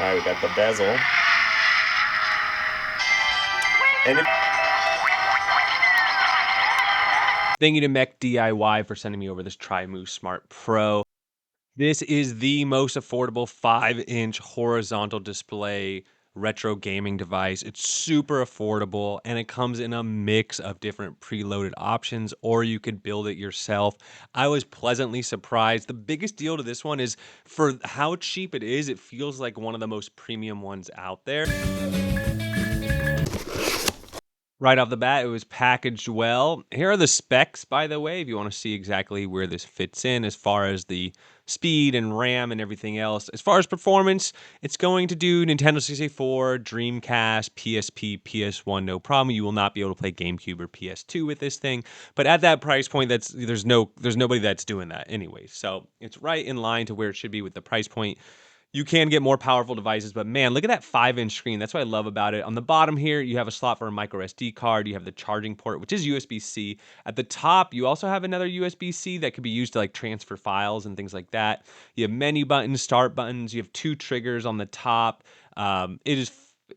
Alright, we got the bezel. And Thank you to Mech DIY for sending me over this TriMove Smart Pro. This is the most affordable 5-inch horizontal display retro gaming device. It's super affordable and it comes in a mix of different preloaded options, or you could build it yourself. I was pleasantly surprised. The biggest deal to this one is for how cheap it is, it feels like one of the most premium ones out there. Right off the bat, it was packaged well. Here are the specs, by the way, if you want to see exactly where this fits in as far as the speed and RAM and everything else. As far as performance, it's going to do Nintendo 64, Dreamcast, PSP, PS1, no problem. You will not be able to play GameCube or PS2 with this thing. But at that price point, there's nobody that's doing that anyway. So it's right in line to where it should be with the price point. You can get more powerful devices, but man, look at that 5-inch screen. That's what I love about it. On the bottom here, you have a slot for a micro SD card. You have the charging port, which is USB-C. At the top, you also have another USB-C that could be used to like transfer files and things like that. You have menu buttons, start buttons. You have 2 triggers on the top.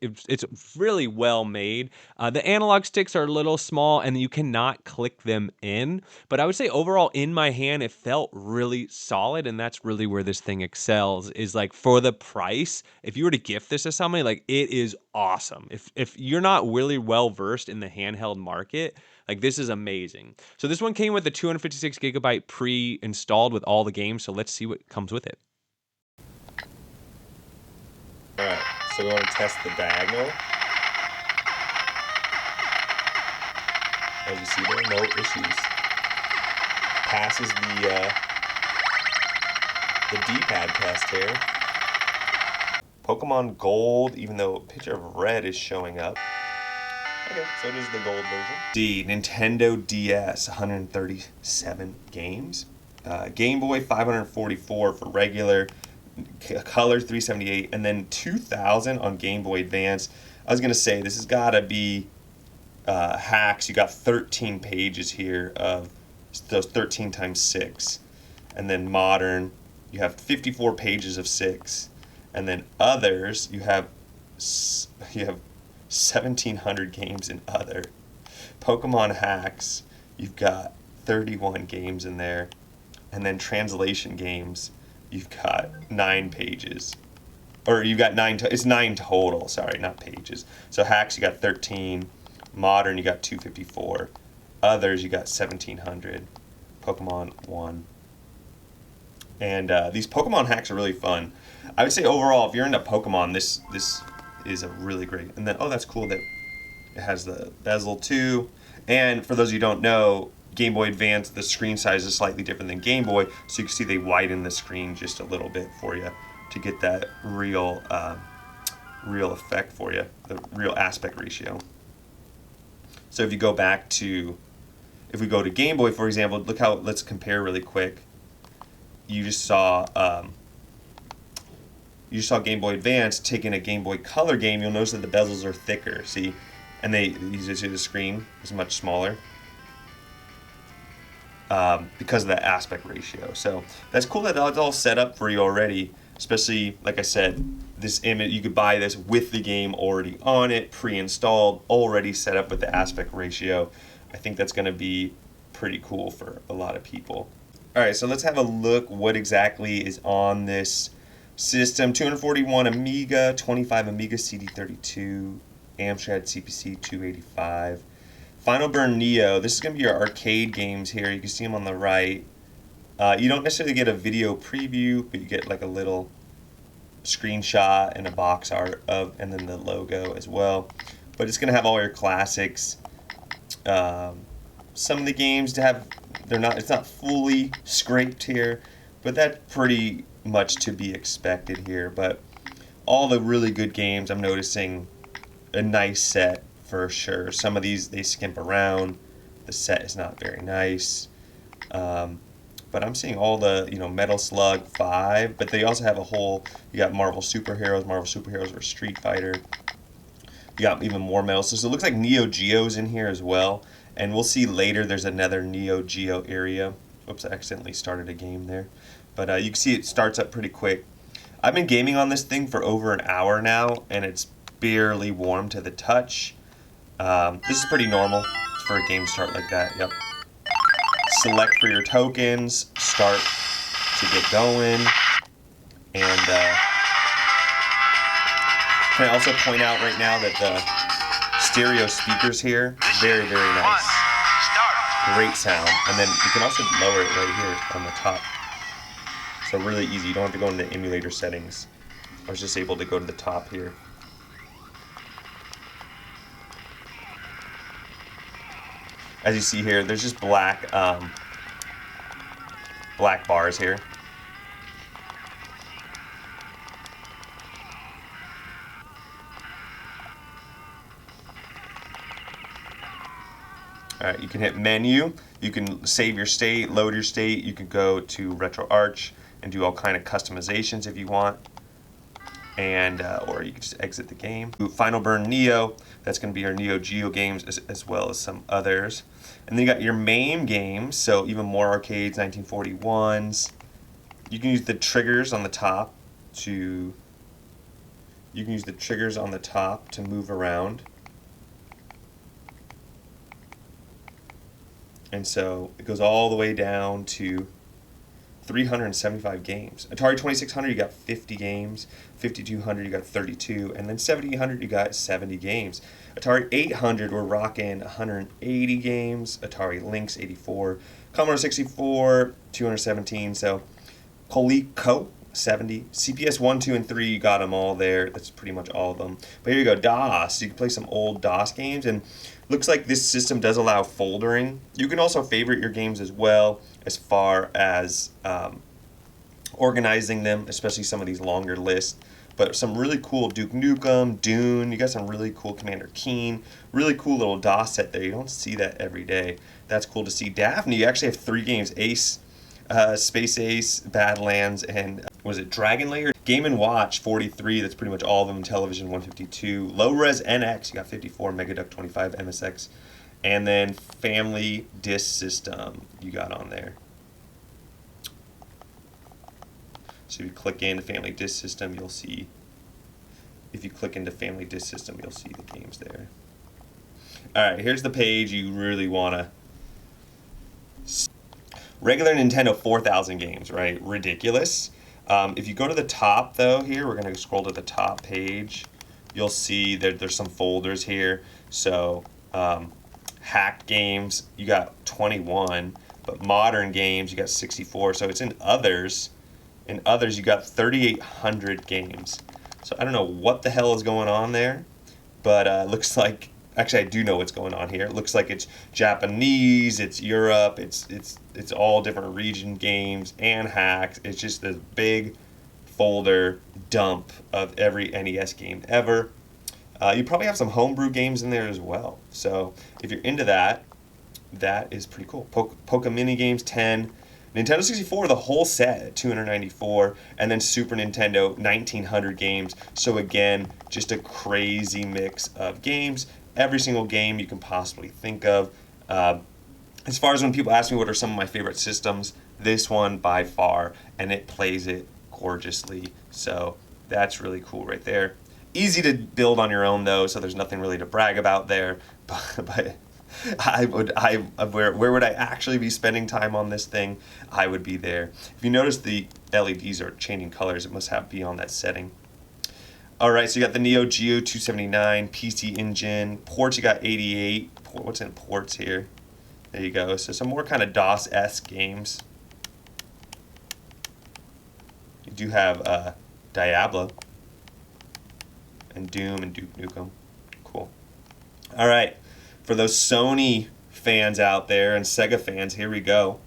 It's really well made. The analog sticks are a little small and you cannot click them in. But I would say overall in my hand, it felt really solid. And that's really where this thing excels is like for the price. If you were to gift this to somebody, like it is awesome. If you're not really well versed in the handheld market, like this is amazing. So this one came with the 256 gigabyte pre-installed with all the games. So let's see what comes with it. alright, so we want to test the diagonal. As you see there, no issues. Passes the D-pad test here. Pokemon Gold, even though a picture of red is showing up. Okay, so it is the gold version. D, Nintendo DS, 137 games. Game Boy, 544 for regular. Color, 378. And then 2,000 on Game Boy Advance. I was going to say, this has got to be hacks. You got 13 pages here of those 13 times 6. And then modern, you have 54 pages of 6. And then others, you have 1,700 games in other. Pokemon hacks, you've got 31 games in there. And then translation games, you've got 9 pages. Or you've got 9, it's 9 total, sorry, not pages. So hacks, you got 13. Modern, you got 254. Others, you got 1,700. Pokemon, 1. And these Pokemon hacks are really fun. I would say overall, if you're into Pokemon, this is a really great. And then, oh, that's cool that it has the bezel too. And for those of you who don't know, Game Boy Advance, the screen size is slightly different than Game Boy. So you can see they widen the screen just a little bit for you to get that real effect for you, the real aspect ratio. So if you go back to, if we go to Game Boy, for example, look how, let's compare really quick. You just saw Game Boy Advance taking a Game Boy Color game. You'll notice that the bezels are thicker, see? And you just see the screen is much smaller because of that aspect ratio. So that's cool that it's all set up for you already, especially, like I said, this image, you could buy this with the game already on it, pre-installed, already set up with the aspect ratio. I think that's going to be pretty cool for a lot of people. All right, so let's have a look what exactly is on this system. 241 Amiga, 25 Amiga CD32, Amstrad CPC 285. Final Burn Neo, this is going to be your arcade games here. You can see them on the right. You don't necessarily get a video preview, but you get like a little screenshot and a box art of, and then the logo as well. But it's going to have all your classics. Some of the games it's not fully scraped here, but that's pretty much to be expected here. But all the really good games, I'm noticing a nice set for sure. Some of these, they skimp around. The set is not very nice. But I'm seeing all the, Metal Slug 5, but they also have you got Marvel Superheroes vs. Street Fighter. You got even more Metal Slug. So it looks like Neo Geo's in here as well. And we'll see later there's another Neo Geo area. Oops, I accidentally started a game there. But you can see it starts up pretty quick. I've been gaming on this thing for over an hour now, and it's barely warm to the touch. This is pretty normal for a game start like that. Yep. Select for your tokens, start to get going, and can I also point out right now that the stereo speakers here, very, very nice. Great sound. And then you can also lower it right here on the top. So really easy. You don't have to go into emulator settings. I was just able to go to the top here. As you see here, there's just black bars here. Alright, you can hit menu, you can save your state, load your state, you can go to RetroArch and do all kind of customizations if you want, and or you can just exit the game. Final Burn Neo, that's going to be your Neo Geo games as well as some others. And then you got your main games, so even more arcades, 1941s. You can use the triggers on the top to move around. And so it goes all the way down to 375 games. Atari 2600, you got 50 games. 5200, you got 32. And then 7800, you got 70 games. Atari 800, we're rocking 180 games. Atari Lynx, 84. Commodore 64, 217. So Coleco, 70. CPS 1, 2, and 3, you got them all there. That's pretty much all of them. But here you go, DOS. You can play some old DOS games, and looks like this system does allow foldering. You can also favorite your games as well, as far as organizing them, especially some of these longer lists. But some really cool Duke Nukem, Dune, you got some really cool Commander Keen, really cool little DOS set there. You don't see that every day. That's cool to see. Daphne, you actually have 3 games, Ace, Space Ace, Badlands, and was it Dragon Lair? Game & Watch, 43, that's pretty much all of them. Television, 152. Low Res NX, you got 54. Megaduck, 25. MSX. And then Family Disk System, you got on there. So if you click into Family Disk System, you'll see, if you click into Family Disk System, you'll see the games there. Alright, here's the page you really want to. Regular Nintendo, 4,000 games, right? Ridiculous. If you go to the top, though, here, we're going to scroll to the top page. You'll see that there's some folders here. So, hacked games, you got 21. But modern games, you got 64. So it's in others. In others, you got 3,800 games. So I don't know what the hell is going on there. But looks like, actually I do know what's going on here. It looks like it's Japanese, it's Europe, it's all different region games and hacks. It's just this big folder dump of every NES game ever. You probably have some homebrew games in there as well. So if you're into that, that is pretty cool. Poca Mini Games, 10. Nintendo 64, the whole set at 294, and then Super Nintendo, 1,900 games. So again, just a crazy mix of games. Every single game you can possibly think of. As far as when people ask me what are some of my favorite systems, this one by far, and it plays it gorgeously. So that's really cool right there. Easy to build on your own though, so there's nothing really to brag about there. But where would I actually be spending time on this thing? I would be there. If you notice the LEDs are changing colors, it must be on that setting. Alright, so you got the Neo Geo 279, PC Engine, ports you got 88. What's in ports here? There you go. So some more kind of DOS-esque games. You do have Diablo and Doom and Duke Nukem. Cool. Alright, for those Sony fans out there and Sega fans, here we go.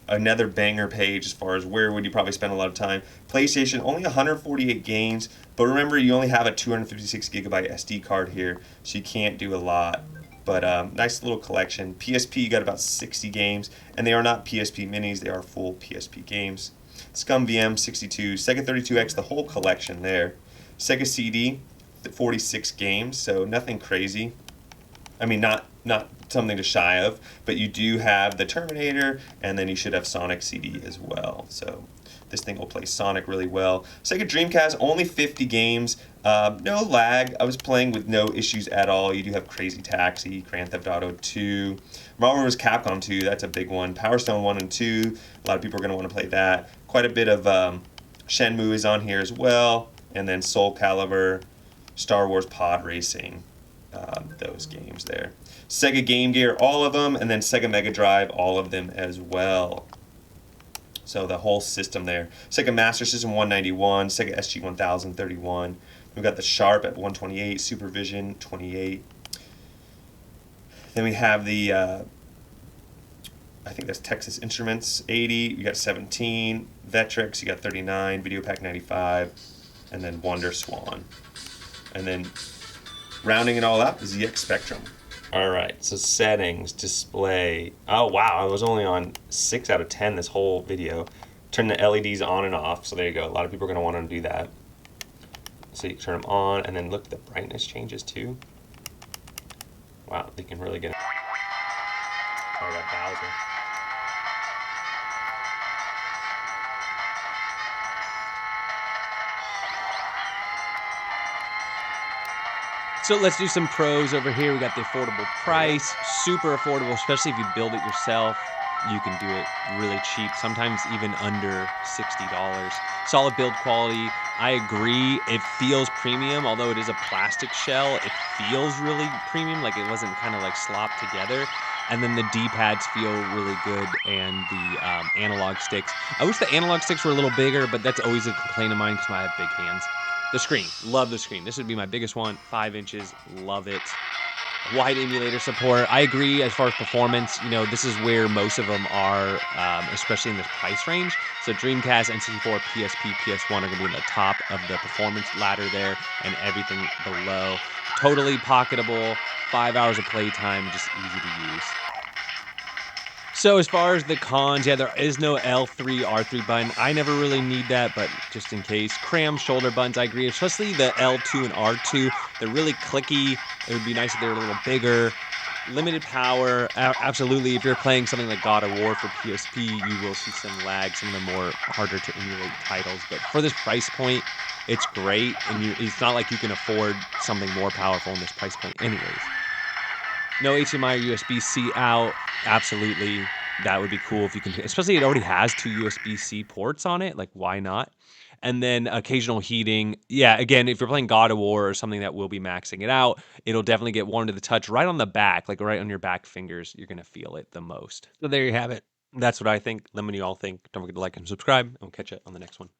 Another banger page as far as where would you probably spend a lot of time. PlayStation, only 148 games, but remember you only have a 256 gigabyte SD card here, so you can't do a lot. But nice little collection. PSP, you got about 60 games, and they are not PSP minis, they are full PSP games. Scum VM, 62. Sega 32X, the whole collection there. Sega CD, 46 games, so nothing crazy. I mean, not something to shy of, but you do have the Terminator, and then you should have Sonic CD as well. So This thing will play Sonic really well. Sega Dreamcast, only 50 games. No lag. I was playing with no issues at all. You do have Crazy Taxi, Grand Theft Auto 2, Marvel vs. Capcom 2, that's a big one. Power Stone 1 and 2, a lot of people are going to want to play that. Quite a bit of Shenmue is on here as well. And then Soul Calibur, Star Wars Pod Racing, those games there. Sega Game Gear, all of them, and then Sega Mega Drive, all of them as well. So the whole system there. Sega Master System 191, Sega SG 1031. We've got the Sharp at 128, Supervision 28. Then we have the, I think that's Texas Instruments 80. You got 17. Vectrex, you got 39. Video Pack 95. And then Wonder Swan. And then rounding it all up, ZX Spectrum. All right, so settings, display. Oh, wow, I was only on 6 out of 10 this whole video. Turn the LEDs on and off, so there you go. A lot of people are going to want to do that. So you turn them on, and then look, the brightness changes too. Wow, they can really get it. Oh, I got Bowser. So let's do some pros over here. We got the affordable price, super affordable, especially if you build it yourself. You can do it really cheap, sometimes even under $60. Solid build quality. I agree. It feels premium, although it is a plastic shell. It feels really premium, like it wasn't kind of like slopped together. And then the D-pads feel really good, and the analog sticks. I wish the analog sticks were a little bigger, but that's always a complaint of mine because I have big hands. The screen, love the screen. This would be my biggest one, 5 inches, love it. Wide emulator support. I agree as far as performance. You know, this is where most of them are, especially in this price range. So Dreamcast, N64, PSP, PS1 are going to be in the top of the performance ladder there, and everything below. Totally pocketable, 5 hours of playtime, just easy to use. So as far as the cons, yeah, there is no L3, R3 button. I never really need that, but just in case. Cram shoulder buttons, I agree, especially the L2 and R2. They're really clicky. It would be nice if they were a little bigger. Limited power, absolutely. If you're playing something like God of War for PSP, you will see some lag, some of the more harder to emulate titles. But for this price point, it's great, and it's not like you can afford something more powerful in this price point anyways. No HDMI or USB-C out, absolutely. That would be cool if you can, especially it already has 2 USB-C ports on it, like why not? And then occasional heating. Yeah, again, if you're playing God of War or something that will be maxing it out, it'll definitely get warm to the touch right on the back, like right on your back fingers. You're going to feel it the most. So there you have it. That's what I think. Let me know what you all think. Don't forget to like and subscribe, and we'll catch you on the next one.